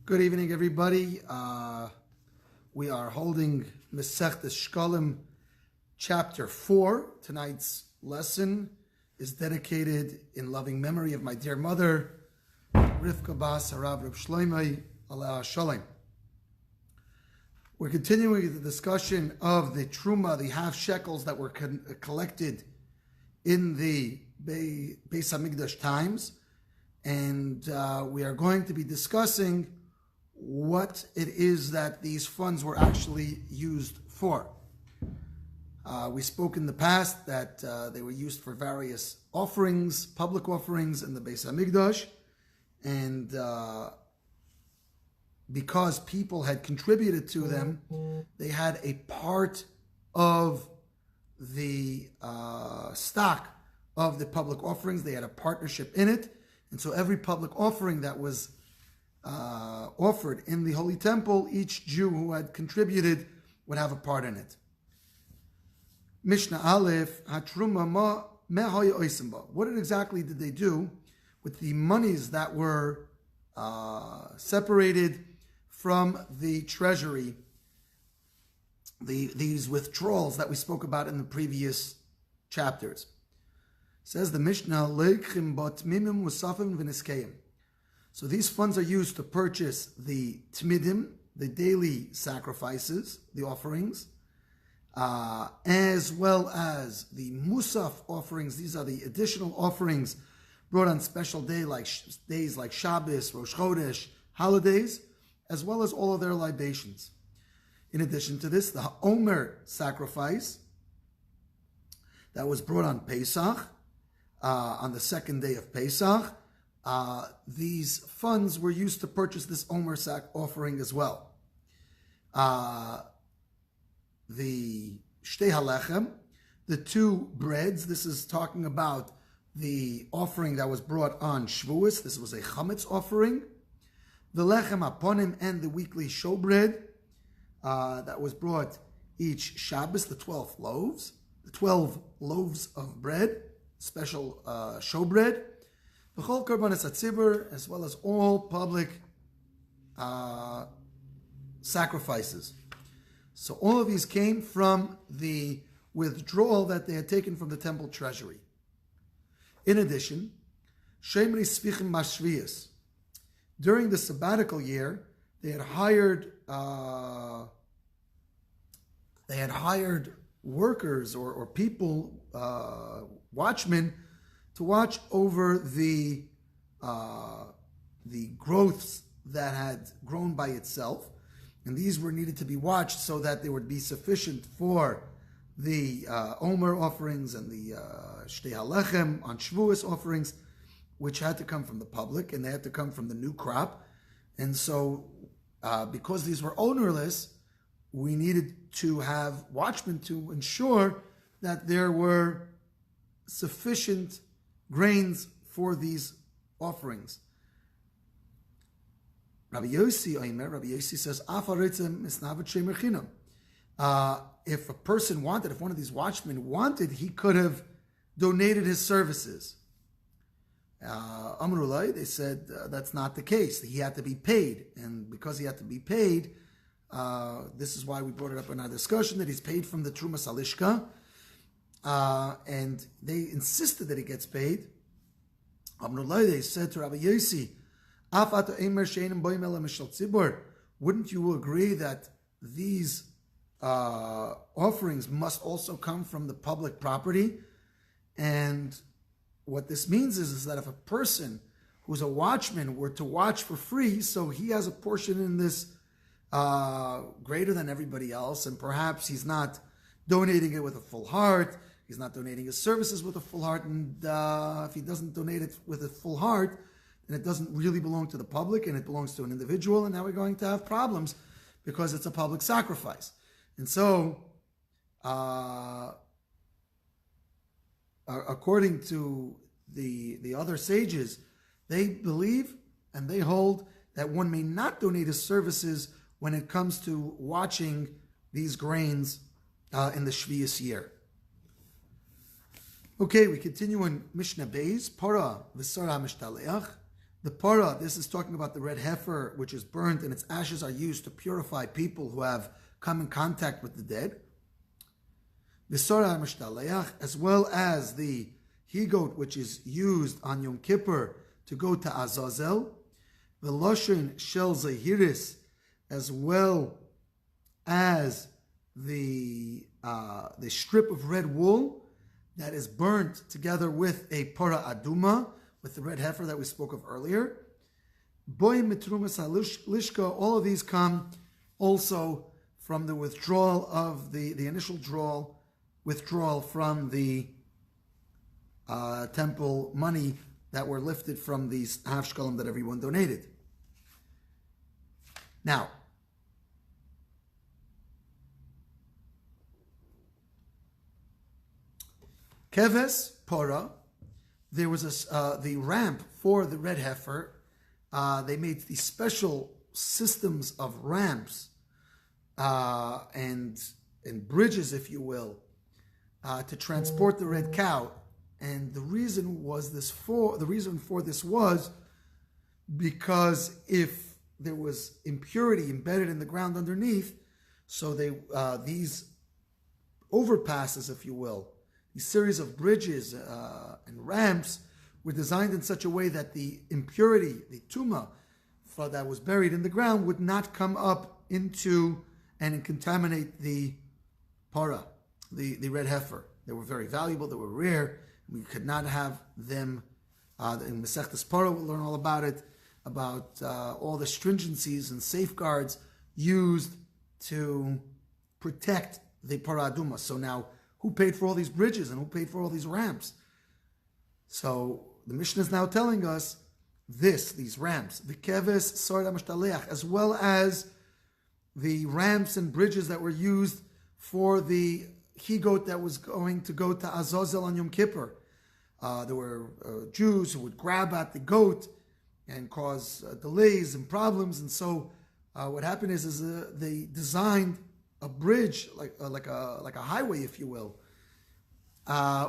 Good evening, everybody. We are holding Mishnah Shekalim, chapter 4. Tonight's lesson is dedicated in loving memory of my dear mother, Rivka Bas Harav Reb Shloimeh Aleh Shalom. We're continuing the discussion of the truma, the half shekels that were collected in the Beis Hamikdash times, and we are going to be discussing what it is that these funds were actually used for. We spoke in the past that they were used for various offerings, public offerings in the Beis Hamikdash, and because people had contributed to them, they had a part of the stock of the public offerings. They had a partnership in it, and so every public offering that was offered in the Holy Temple, each Jew who had contributed would have a part in it. Mishnah Aleph, Hatruma ma mehoya oisimba. What exactly did they do with the monies that were separated from the treasury, these withdrawals that we spoke about in the previous chapters? Says the Mishnah, Leichim bat mimim musafim v'niskeyim. So these funds are used to purchase the tmidim, the daily sacrifices, the offerings, as well as the musaf offerings. These are the additional offerings brought on special days like Shabbos, Rosh Chodesh, holidays, as well as all of their libations. In addition to this, the Omer sacrifice that was brought on Pesach, on the second day of Pesach, these funds were used to purchase this Omer sack offering as well. The Shtei HaLechem, the two breads, this is talking about the offering that was brought on Shavuos. This was a chametz offering. The Lechem Aponim and the weekly showbread that was brought each Shabbos, the 12 loaves of bread, special showbread. The Chol Karbanos HaTzibur, as well as all public sacrifices. So all of these came from the withdrawal that they had taken from the temple treasury. In addition, Shemri Svichim Mashvias. During the sabbatical year, they had hired workers or people, watchmen, to watch over the growths that had grown by itself, and these were needed to be watched so that they would be sufficient for the Omer offerings and the Shtei HaLechem on Shavuos offerings, which had to come from the public, and they had to come from the new crop. And so, because these were ownerless, we needed to have watchmen to ensure that there were sufficient grains for these offerings. Rabbi Yossi says, if a person wanted, if one of these watchmen wanted, he could have donated his services. Amrulai, they said that's not the case. He had to be paid, and because he had to be paid, this is why we brought it up in our discussion, that he's paid from the Trumas Alishka, and they insisted that he gets paid. Amrulai, they said to Rabbi Yossi, wouldn't you agree that these offerings must also come from the public property? And what this means is that if a person who's a watchman were to watch for free, so he has a portion in this greater than everybody else, and perhaps he's not donating it with a full heart, he's not donating his services with a full heart, and if he doesn't donate it with a full heart, then it doesn't really belong to the public, and it belongs to an individual, and now we're going to have problems because it's a public sacrifice. And so, according to the other sages, they believe and they hold that one may not donate his services when it comes to watching these grains in the Shvius year. Okay, we continue in Mishnah Beis, Para v'Sara Mishtaleach. The para, this is talking about the red heifer, which is burnt, and its ashes are used to purify people who have come in contact with the dead. V'sora HaMishtaleach, as well as the he-goat, which is used on Yom Kippur to go to Azazel. V'loshen shel zahiris, as well as the strip of red wool that is burnt together with a para aduma, with the red heifer that we spoke of earlier. Boy mitrumas halishka, all of these come also from the withdrawal of the initial withdrawal from the temple money that were lifted from these half shekalim that everyone donated. Now, keves para, there was the ramp for the red heifer. They made these special systems of ramps and bridges, if you will, to transport the red cow. And the reason for this was because if there was impurity embedded in the ground underneath, so these overpasses, if you will, these series of bridges and ramps were designed in such a way that the impurity, the tuma, that was buried in the ground would not come up into and contaminate the para, the red heifer. They were very valuable, they were rare. We could not have them. In Masechtas Para, we'll learn all about it, about all the stringencies and safeguards used to protect the para aduma. So now, who paid for all these bridges and who paid for all these ramps? So the Mishnah is now telling us these ramps, the keves sord HaMishtaleach, as well as the ramps and bridges that were used for the he-goat that was going to go to Azazel on Yom Kippur. There were Jews who would grab at the goat and cause delays and problems, and so what happened is they designed a bridge, like a highway, if you will,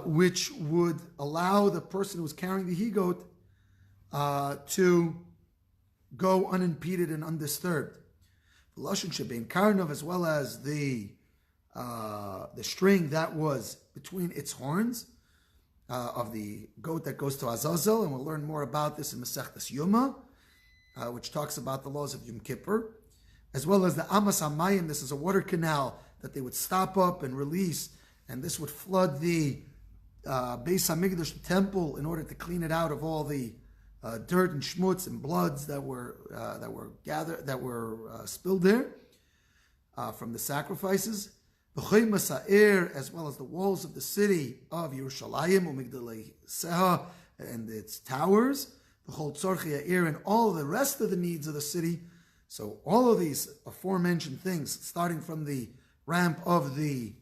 which would allow the person who was carrying the he-goat to go unimpeded and undisturbed. The lashon shebein karnav, as well as the string that was between its horns of the goat that goes to Azazel, and we'll learn more about this in Masechtas Yoma, which talks about the laws of Yom Kippur, as well as the Amas Hamayim. This is a water canal that they would stop up and release, and this would flood the Beis Hamikdash, the temple, in order to clean it out of all the dirt and schmutz and bloods that were spilled there from the sacrifices. As well as the walls of the city of Yerushalayim, Umigdalei Seha, and its towers, the whole Tzorchei Ha'ir, and all the rest of the needs of the city. So all of these aforementioned things, starting from the ramp of the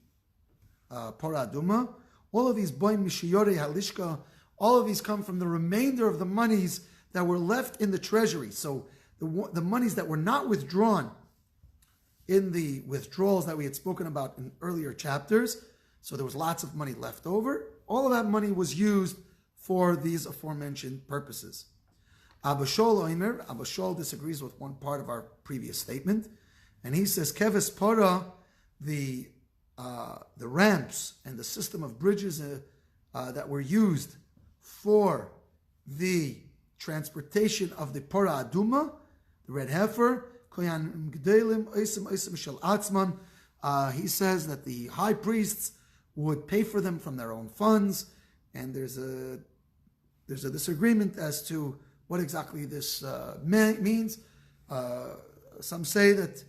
Para Aduma, all of these Boim Mishiyore Halishka, all of these come from the remainder of the monies that were left in the treasury. So the monies that were not withdrawn in the withdrawals that we had spoken about in earlier chapters, so there was lots of money left over. All of that money was used for these aforementioned purposes. Abba Shaul disagrees with one part of our previous statement, and he says, Keves Para, the ramps and the system of bridges that were used for the transportation of the Para Aduma, the red heifer, he says that the high priests would pay for them from their own funds, and there's a disagreement as to what exactly this means. Some say that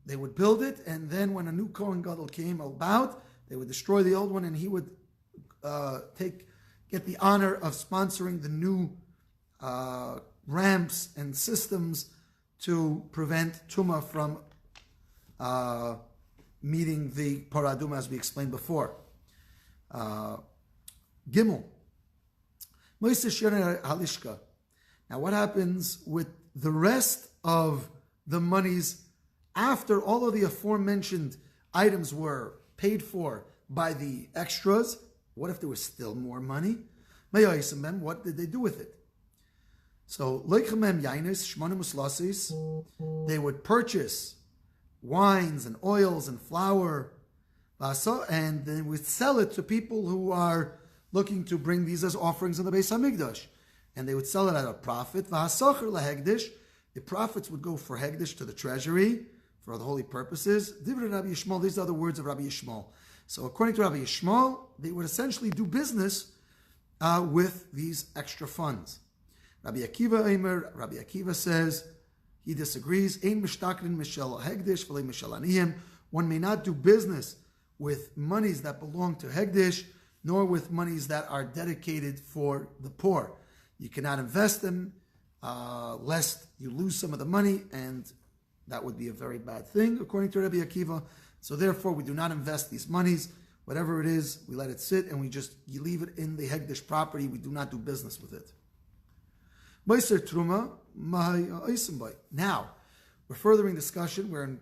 they would build it, and then when a new Kohen Gadol came about, they would destroy the old one, and he would get the honor of sponsoring the new ramps and systems to prevent Tuma from meeting the Paraduma, as we explained before. Gimel. Halishka. Now what happens with the rest of the monies after all of the aforementioned items were paid for by the extras? What if there was still more money? What did they do with it? So leichamem yainis shmonim uslasis, they would purchase wines and oils and flour, and they would sell it to people who are looking to bring these as offerings in the Beis Hamikdash, and they would sell it at a profit. V'hasocher lahegdish, the profits would go for hegdish to the treasury for the holy purposes. Divrei Rabbi Yishmael, these are the words of Rabbi Yishmael. So according to Rabbi Yishmael, they would essentially do business with these extra funds. Rabbi Akiva says, he disagrees. Ein mishtakrin mishel hegdish v'lei mishel aniyim. One may not do business with monies that belong to hegdish, nor with monies that are dedicated for the poor. You cannot invest them, lest you lose some of the money, and that would be a very bad thing, according to Rabbi Akiva. So therefore, we do not invest these monies. Whatever it is, we let it sit, and you leave it in the hegdish property. We do not do business with it. Meiser Truma, now, we're furthering discussion. We're in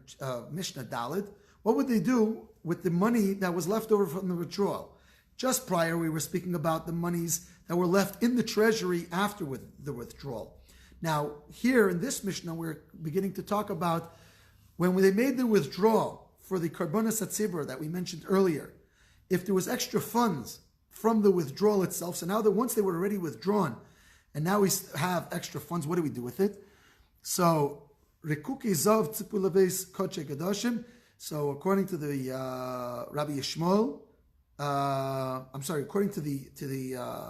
Mishnah Dalet. What would they do with the money that was left over from the withdrawal? Just prior, we were speaking about the monies that were left in the treasury after the withdrawal. Now, here in this Mishnah, we're beginning to talk about when they made the withdrawal for the Karbonas Hatzibur that we mentioned earlier. If there was extra funds from the withdrawal itself, so now that once they were already withdrawn, and now we have extra funds, what do we do with it? So, Rekuki Zav Tzipulaves Koche Gadashim. So, according to the Rabbi Yishmael, according to the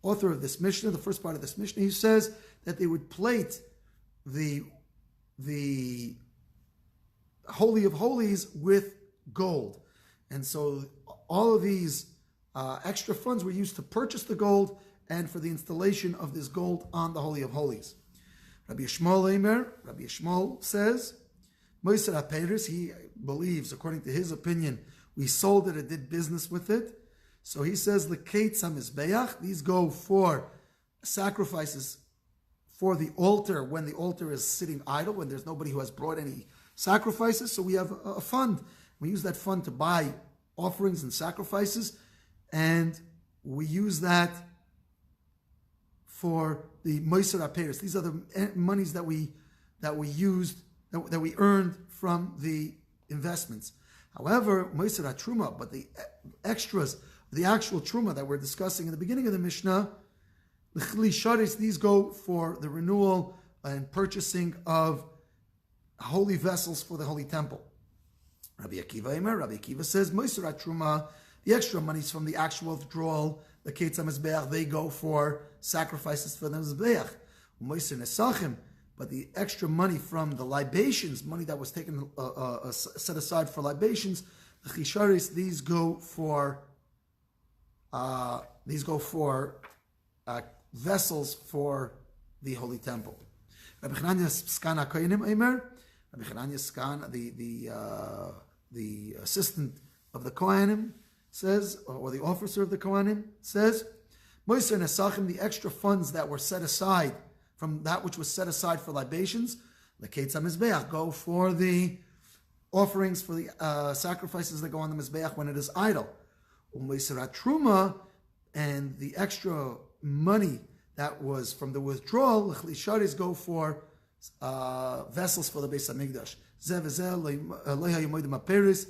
author of this Mishnah, the first part of this Mishnah, he says that they would plate the Holy of Holies with gold. And so all of these extra funds were used to purchase the gold and for the installation of this gold on the Holy of Holies. Rabbi Yishmael says, Moiser HaPeiros, he believes, according to his opinion, we sold it and did business with it. So he says, L'keitz HaMizbeach, these go for sacrifices for the altar when the altar is sitting idle, when there's nobody who has brought any sacrifices. So we have a fund. We use that fund to buy offerings and sacrifices, and we use that for the Moiser HaPeiros. These are the monies that we used, that we earned from the investments. However, Moiser HaTruma, but the extras, the actual Truma that we're discussing in the beginning of the Mishnah, these go for the renewal and purchasing of holy vessels for the Holy Temple. Rabbi Akiva says, Moiser HaTruma, the extra monies from the actual withdrawal, the Keitz HaMizbeach, they go for sacrifices for the Mizbeach. Moiser Nesachim, but the extra money from the libations, money that was taken, set aside for libations, the Chisharis, these go for vessels for the Holy Temple. Rabbi Chananya Skan HaKoyanim Eimer, Rabbi Chananya Skan, the assistant of the Kohanim, says, or the officer of the Kohanim says, Moiser Nesachim, the extra funds that were set aside from that which was set aside for libations, the Keitz HaMizbeach, go for the offerings, for the sacrifices that go on the Mizbeach when it is idle. Moiser HaTruma, and the extra money that was from the withdrawal, L'chlisharis, go for vessels for the Beis Hamikdash. Zeh v'zeh lo'ha yomodim HaPeiros.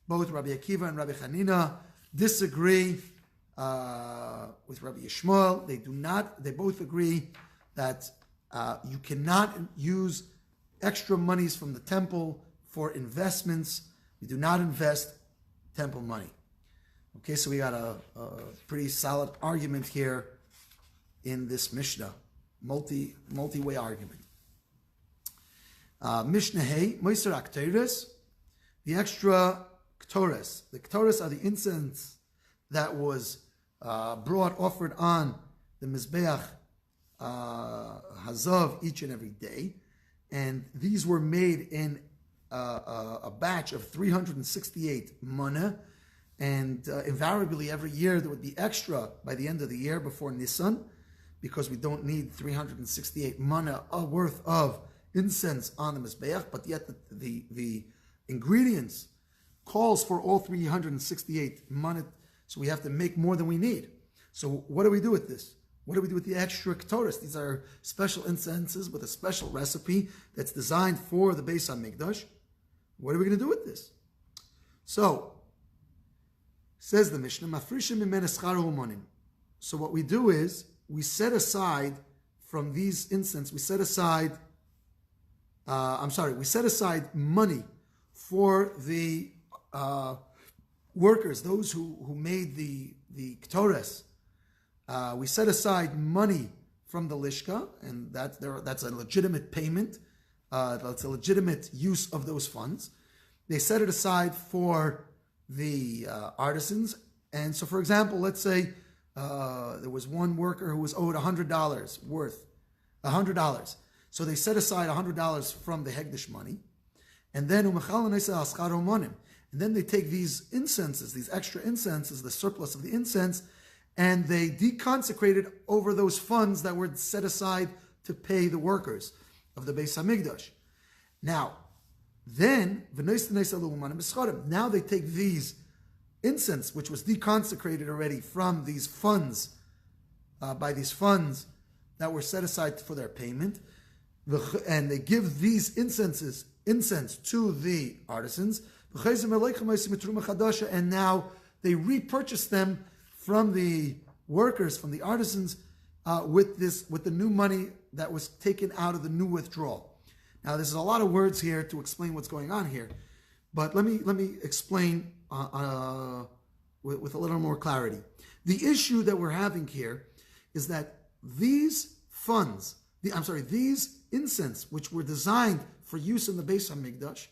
Both Rabbi Akiva and Rabbi Hanina disagree with Rabbi Yishmael. They both agree that you cannot use extra monies from the temple for investments. We do not invest temple money. Okay, so we got a pretty solid argument here in this Mishnah, multi-way argument. Mishnah Hey, Moiser HaKtoros, the extra Ktoros. The Ktoros are the incense that was offered on the Mizbeach Hazav each and every day, and these were made in a batch of 368 mana, and invariably every year there would be extra by the end of the year before Nisan, because we don't need 368 mana worth of incense on the Mizbeach, but yet the ingredients calls for all 368 mana, so we have to make more than we need. So what do we do with this? What do we do with the extra Ketores? These are special incenses with a special recipe that's designed for the Beis HaMikdash. What are we going to do with this? So, says the Mishnah, Mafrishim mimene schar u'monim. So what we do is, we set aside from these incense, we set aside money for the workers, those who made the Ketores. We set aside money from the Lishka, and that's a legitimate payment. That's a legitimate use of those funds. They set it aside for the artisans. And so, for example, let's say there was one worker who was owed $100 worth, $100. So they set aside $100 from the Hegdish money. And then they take these incenses, these extra incenses, the surplus of the incense, and they deconsecrate it over those funds that were set aside to pay the workers of the Beis HaMikdash. Now, then, now they take these incense, which was deconsecrated already from these funds, by these funds that were set aside for their payment, and they give these incense to the artisans, and now they repurchase them from the workers, from the artisans, with the new money that was taken out of the new withdrawal. Now, there's a lot of words here to explain what's going on here, but let me explain with a little more clarity. The issue that we're having here is that these funds, these incense, which were designed for use in the Beis HaMikdash,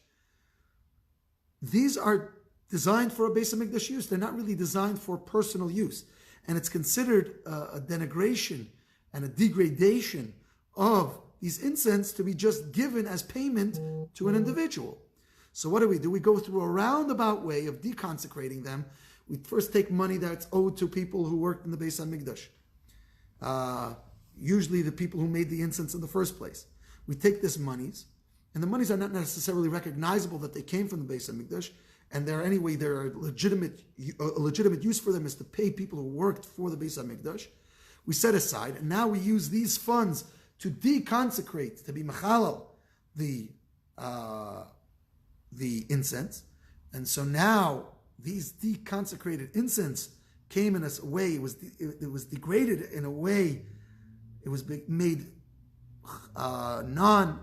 these are designed for a Beis HaMikdash use. They're not really designed for personal use. And it's considered a denigration and a degradation of these incense to be just given as payment to an individual. So what do? We go through a roundabout way of deconsecrating them. We first take money that's owed to people who worked in the Beis HaMikdash. Usually the people who made the incense in the first place. We take these monies, and the monies are not necessarily recognizable that they came from the Beis HaMikdash, and they're a legitimate use for them is to pay people who worked for the Beis HaMikdash. We set aside, and now we use these funds to deconsecrate, to be machalal, the incense. And so now these deconsecrated incense came in a way, it was degraded in a way, it was made non-hegdish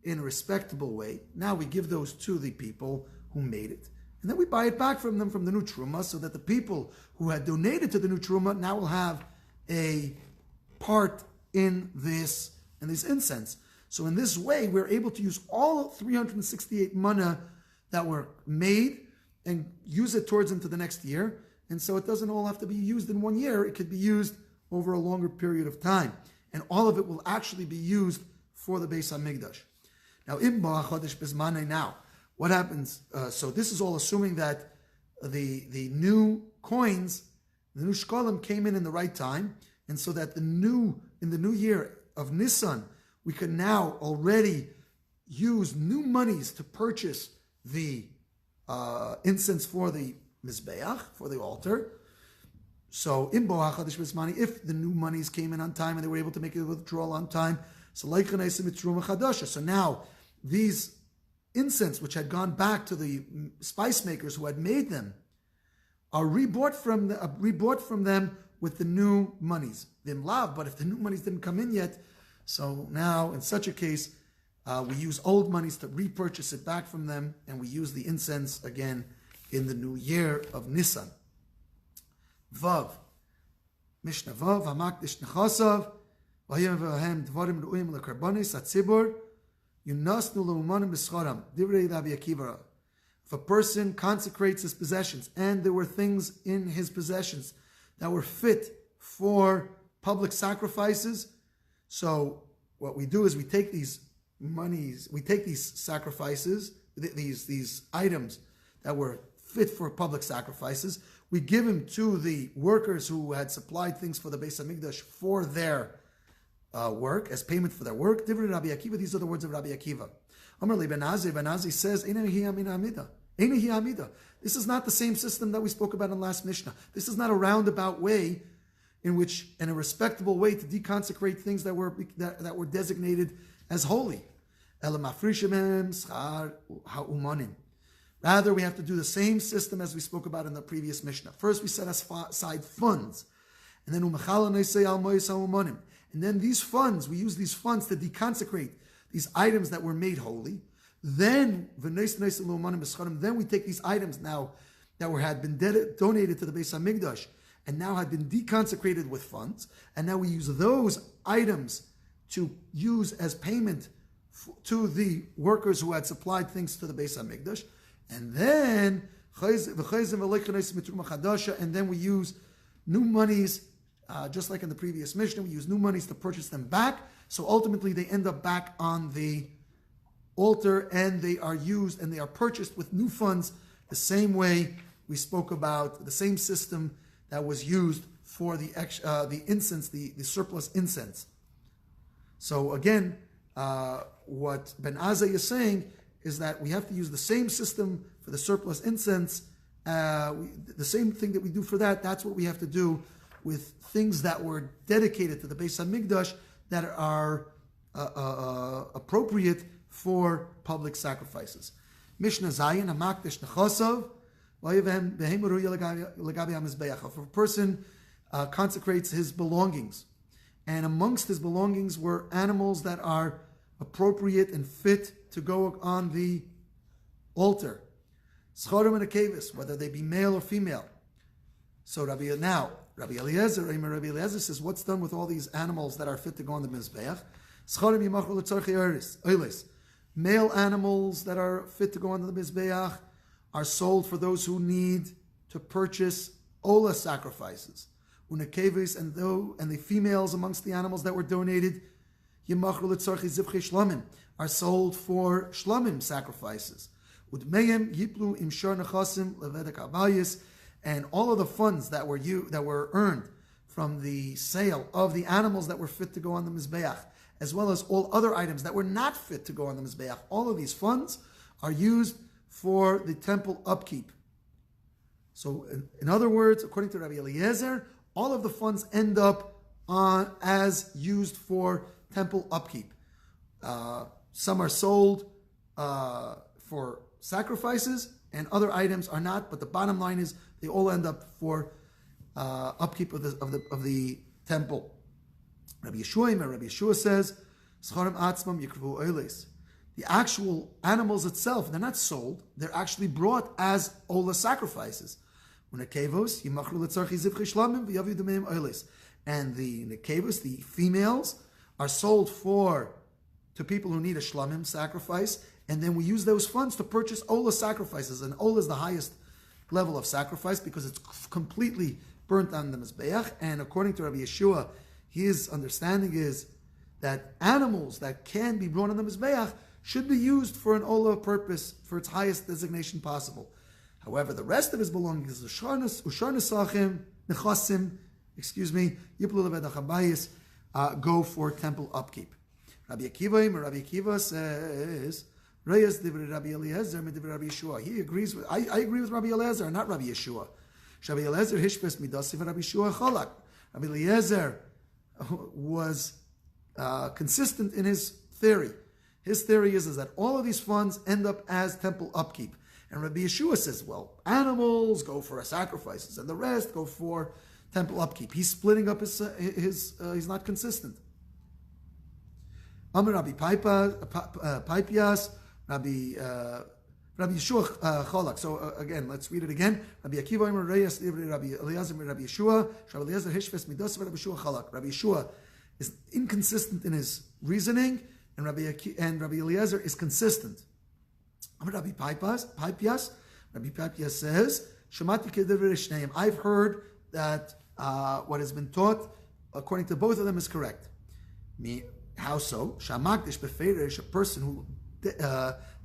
in a respectable way. Now we give those to the people who made it. And then we buy it back from them from the new truma, so that the people who had donated to the new truma now will have a part in this incense. So in this way, we're able to use all 368 mana that were made and use it towards into the next year. And so it doesn't all have to be used in 1 year. It could be used over a longer period of time. And all of it will actually be used for the Beis HaMikdash. Now, now, what happens? So this is all assuming that the new coins, the new Shekalim came in the right time, and so that in the new year of Nisan, we can now already use new monies to purchase the incense for the Mizbeach, for the altar. So, if the new monies came in on time and they were able to make a withdrawal on time, so now these incense, which had gone back to the spice makers who had made them, are rebought from them with the new monies. But if the new monies didn't come in yet, so now in such a case, we use old monies to repurchase it back from them, and we use the incense again in the new year of Nisan. Vav, Mishnah Vav, Hamakdish Nechasav, Vayem Vahem Dvarim Ru'im LeKarbonis Atzibur, Yunasnu Leumanim B'Scharam, Divrei Rabbi Akiva. If a person consecrates his possessions, and there were things in his possessions that were fit for public sacrifices, so what we do is we take these monies, we take these sacrifices, these items that were fit for public sacrifices, we give them to the workers who had supplied things for the Beis HaMikdash for their work, as payment for their work. Divrei Rabbi Akiva, these are the words of Rabbi Akiva. Amar li Ben Azai says, this is not the same system that we spoke about in last Mishnah. This is not a roundabout way. in a respectable way to deconsecrate things that were designated as holy. Rather, we have to do the same system as we spoke about in the previous Mishnah. First, we set aside funds, and then these funds, we use these funds to deconsecrate these items that were made holy. Then we take these items now that had been donated to the Beis HaMikdash and now had been deconsecrated with funds, and now we use those items to use as payment to the workers who had supplied things to the Beis HaMikdash, and then we use new monies, just like in the previous Mishnah, we use new monies to purchase them back. So ultimately they end up back on the altar, and they are used and they are purchased with new funds, the same way we spoke about, the same system that was used for the incense, the surplus incense. So again, what Ben Azai is saying is that we have to use the same system for the surplus incense, the same thing that we do for that. That's what we have to do with things that were dedicated to the Beis HaMikdash that are appropriate for public sacrifices. Mishnah Zayin, Hamakdish Nechosav, if a person consecrates his belongings, and amongst his belongings were animals that are appropriate and fit to go on the altar, Schorim and Akevis, whether they be male or female. So Rabbi Eliezer says, what's done with all these animals that are fit to go on the Mizbeach? Schorim yimachru l'tzorchei oiles. Male animals that are fit to go on the Mizbeach are sold for those who need to purchase Ola sacrifices. Unakevis, and the females amongst the animals that were donated, Yimachru l'tzorchei zivchei shlamim, are sold for shlamim sacrifices. Udmeim yiplu imshar nechasim levedek abayis, and all of the funds that were earned from the sale of the animals that were fit to go on the Mizbeach, as well as all other items that were not fit to go on the Mizbeach, all of these funds are used for the temple upkeep. So, in other words, according to Rabbi Eliezer, all of the funds end up as used for temple upkeep. Some are sold for sacrifices, and other items are not. But the bottom line is, they all end up for upkeep of the temple. Rabbi Yeshua says, "Scharim atzmam yikvu oiles." The actual animals itself, they're not sold; they're actually brought as ola sacrifices. And the nekevos, the females, are sold to people who need a shlamim sacrifice, and then we use those funds to purchase ola sacrifices. And ola is the highest level of sacrifice because it's completely burnt on the mizbeach. And according to Rabbi Yeshua, his understanding is that animals that can be brought on the mizbeach should be used for an ola purpose, for its highest designation possible. However, the rest of his belongings, Ushar Nechasim, Yiplu Leved HaChabayis, go for temple upkeep. Rabbi Akiva says, Reyes Divrei Rabbi Eliezer Divrei Rabbi Yeshua. He agrees with, I agree with Rabbi Eliezer, not Rabbi Yeshua. Rabbi Eliezer Hishpes Midasi Rabbi Yeshua Chalak. Rabbi Eliezer was consistent in his theory. His theory is that all of these funds end up as temple upkeep. And Rabbi Yeshua says, well, animals go for sacrifices, and the rest go for temple upkeep. He's splitting up his he's not consistent. Amar Rabbi Paipias, Rabbi Yeshua Cholak. So again, let's read it again. Rabbi Akiva Amar Reyes Rabbi Eliezer Rabbi Yeshua. Rabbi Eliezer Hishves Midas Rabbi Yeshua Cholak. Rabbi Yeshua is inconsistent in his reasoning, and Rabbi Eliezer is consistent. Rabbi Paipias says, Shemati Kedivrei Shneim. I've heard that what has been taught according to both of them is correct. How so? Shamakdish beferish, a person who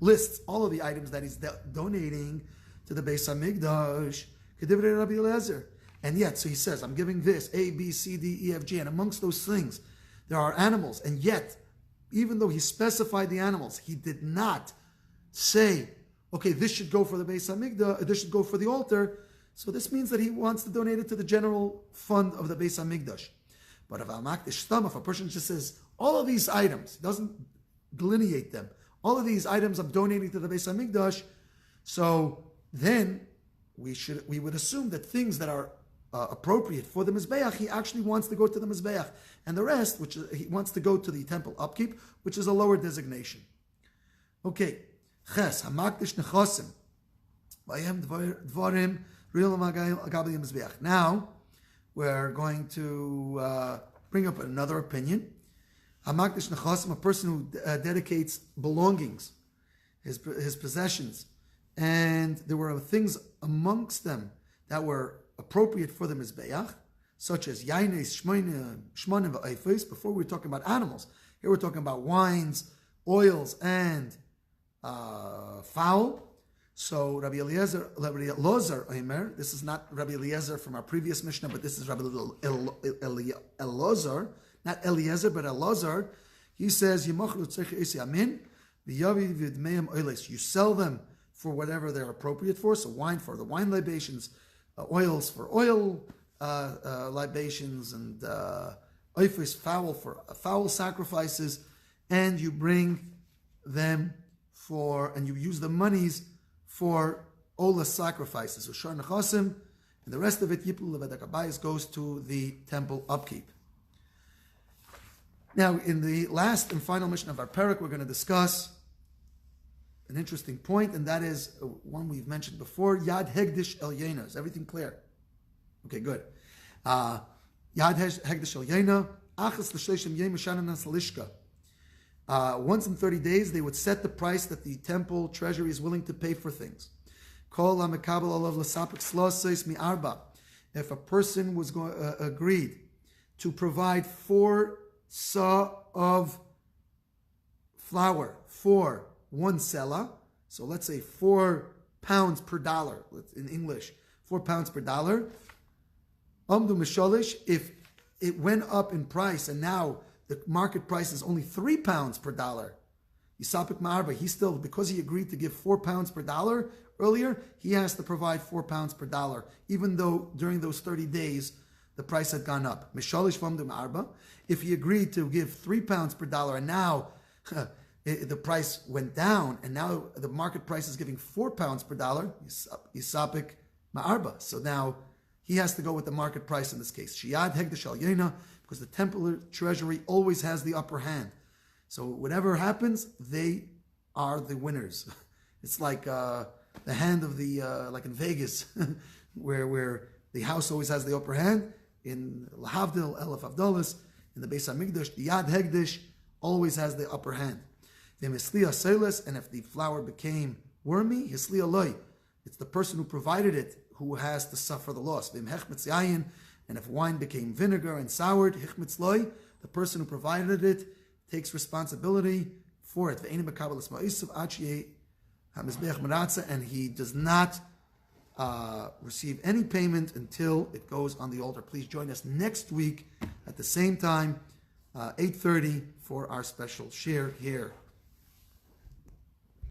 lists all of the items that he's donating to the Beis HaMikdash, Kedivrei Rabbi Eliezer. And yet, so he says, I'm giving this, A, B, C, D, E, F, G, and amongst those things, there are animals. And yet, even though he specified the animals, he did not say, okay, this should go for the Beis HaMikdash, this should go for the altar. So this means that he wants to donate it to the general fund of the Beis HaMikdash. But if a person just says, all of these items, doesn't delineate them, all of these items I'm donating to the Beis HaMikdash, so then we would assume that things that are appropriate for the Mizbeach, he actually wants to go to the Mizbeach. And the rest, which he wants to go to the temple upkeep, which is a lower designation. Okay. Ches, hamakdish nechosim. Vayem dvarim real agabi Mizbeach. Now, we're going to bring up another opinion. Hamakdish nechosim, a person who dedicates belongings, his possessions, and there were things amongst them that were appropriate for the Mizbeach, such as yaines, shmonim, v'eifos. Before we were talking about animals. Here we're talking about wines, oils, and fowl. So Rabbi Elazar Omer, this is not Rabbi Eliezer from our previous Mishnah, but this is Rabbi Elazar, not Eliezer, but Elazar. He says, you sell them for whatever they're appropriate for. So wine for the wine libations, oils for oil libations, and oifis, fowl for fowl sacrifices, and you bring them and you use the monies for ola sacrifices. So shar nechasim, and the rest of it, yipul levedakabayis, goes to the temple upkeep. Now, in the last and final mission of our Perek, we're going to discuss an interesting point, and that is one we've mentioned before, Yad Hegdish Elyena. Is everything clear? Okay, good. Yad Hegdish Elyena, Achas l'shleishim yem mishanan salishka. Once in 30 days, they would set the price that the temple treasury is willing to pay for things. If a person was agreed to provide 4 sa of flour for 1 sela, so let's say 4 pounds per dollar, in English, 4 pounds per dollar. Amdu mishalish, if it went up in price and now the market price is only 3 pounds per dollar, Yisapik Ma'arba, he still, because he agreed to give 4 pounds per dollar earlier, he has to provide 4 pounds per dollar, even though during those 30 days the price had gone up. Mishalish Vamdu Ma'arba, if he agreed to give 3 pounds per dollar and now the price went down and now the market price is giving 4 pounds per dollar, Yisapik Ma'arba. So now he has to go with the market price in this case. Shiyad Hegdish Elyena, because the temple treasury always has the upper hand. So whatever happens, they are the winners. It's like the hand of the, like in Vegas, where the house always has the upper hand. In Lahavdil, Elef Avdolis, in the Beis HaMikdash, the Yad Hegdish always has the upper hand. And if the flour became wormy, Hisliya Loi, it's the person who provided it who has to suffer the loss. And if wine became vinegar and soured, hichmitz loy, the person who provided it takes responsibility for it. And he does not receive any payment until it goes on the altar. Please join us next week at the same time, 8:30, for our special share here.